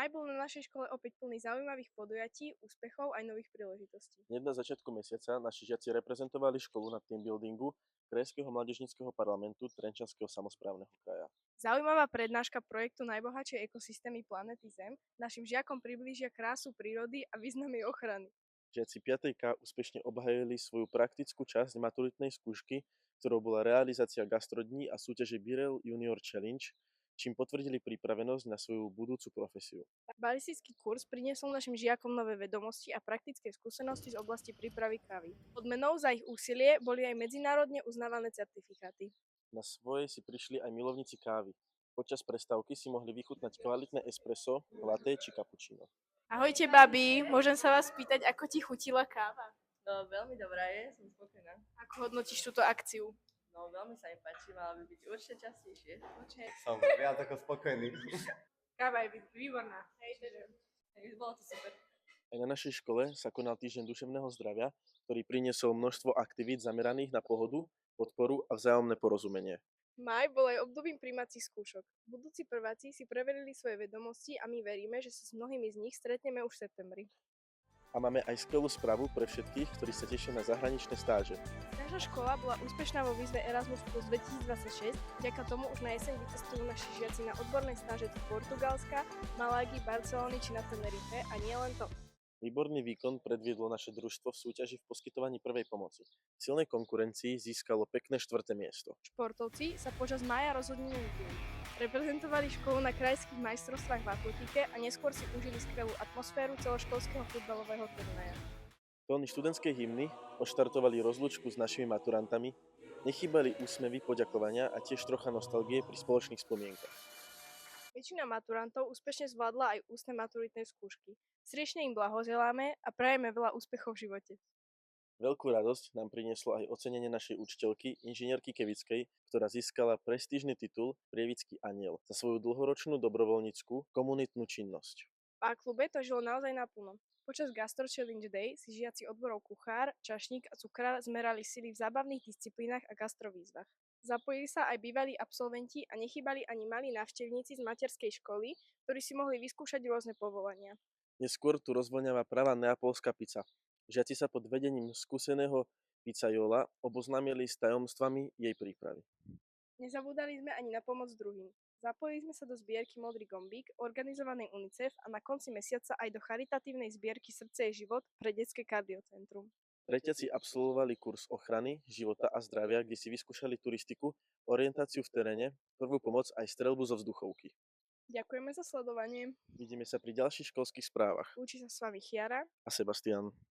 Maj bol na našej škole opäť plný zaujímavých podujatí, úspechov aj nových príležitostí. Hneď na začiatku mesiaca naši žiaci reprezentovali školu na teambuildingu Krajského mládežníckeho parlamentu Trenčianskeho samosprávneho kraja. Zaujímavá prednáška projektu Najbohatšie ekosystémy planéty Zem našim žiakom priblížia krásu prírody a význam jej ochrany. Žiaci 5. K úspešne obhajili svoju praktickú časť maturitnej skúšky, ktorou bola realizácia gastrodní a súťaže Birel Junior Challenge, čím potvrdili pripravenosť na svoju budúcu profesiu. Balistický kurz priniesol našim žiakom nové vedomosti a praktické skúsenosti z oblasti prípravy kávy. Odmenou za ich úsilie boli aj medzinárodne uznávané certifikáty. Na svoje si prišli aj milovníci kávy. Počas prestávky si mohli vychutnať kvalitné espresso, latte či cappuccino. Ahojte, babi, môžem sa vás spýtať, ako ti chutila káva? No, veľmi dobrá je, som spokojná. Ako hodnotíš túto akciu? No, veľmi sa mi páči, mala by byť určite častejšie. Som viac ako spokojný. Káva je výborná. Takže bolo to super. Aj na našej škole sa konal týždeň duševného zdravia, ktorý priniesol množstvo aktivít zameraných na pohodu, podporu a vzájomné porozumenie. Maj bol aj obdobím prijímacích skúšok. Budúci prváci si preverili svoje vedomosti a my veríme, že sa s mnohými z nich stretneme už v septembri. A máme aj skvelú správu pre všetkých, ktorí sa tešia na zahraničné stáže. Naša škola bola úspešná vo výzve Erasmus Plus 2026, vďaka tomu už na jeseň vycestujú naši žiaci na odborné stáže do Portugalska, Malagy, Barcelony či na Tenerife a nie len to. Výborný výkon predviedlo naše družstvo v súťaži v poskytovaní prvej pomoci. V silnej konkurencii získalo pekné 4. miesto. Športovci sa počas mája rozhodne nevypili. Reprezentovali školu na krajských majstrovstvách v atletike a neskôr si užili skvelú atmosféru celoškolského futbalového turnaja. Tóny študentskej hymny odštartovali rozlúčku s našimi maturantami, nechýbali úsmevy, poďakovania a tiež trocha nostalgie pri spoločných spomienkach. Väčšina maturantov úspešne zvládla aj ústne maturitné skúšky. Srdečne im blahoželáme a prajeme veľa úspechov v živote. Veľkú radosť nám prinieslo aj ocenenie našej učiteľky, inžinierky Kevickej, ktorá získala prestížny titul Prievidský aniel za svoju dlhoročnú dobrovoľnícku komunitnú činnosť. V A-klube to žilo naozaj naplno. Počas Gastro Challenge Day si žiaci odborov kuchár, čašník a cukrár zmerali sily v zábavných disciplínach a gastrovýzvach. Zapojili sa aj bývalí absolventi a nechýbali ani malí návštevníci z materskej školy, ktorí si mohli vyskúšať rôzne povolania. Neskôr tu rozvoňava pravá neapolská pizza. Žiaci sa pod vedením skúseného pizzajola oboznámili s tajomstvami jej prípravy. Nezabúdali sme ani na pomoc druhým. Zapojili sme sa do zbierky Modrý gombík, organizovanej UNICEF a na konci mesiaca aj do charitatívnej zbierky Srdce je život pre detské kardiocentrum. Tretiaci absolvovali kurz ochrany, života a zdravia, kde si vyskúšali turistiku, orientáciu v teréne, prvú pomoc aj streľbu zo vzduchovky. Ďakujeme za sledovanie. Vidíme sa pri ďalších školských správach. Učí sa s vami Chiara A Sebastian.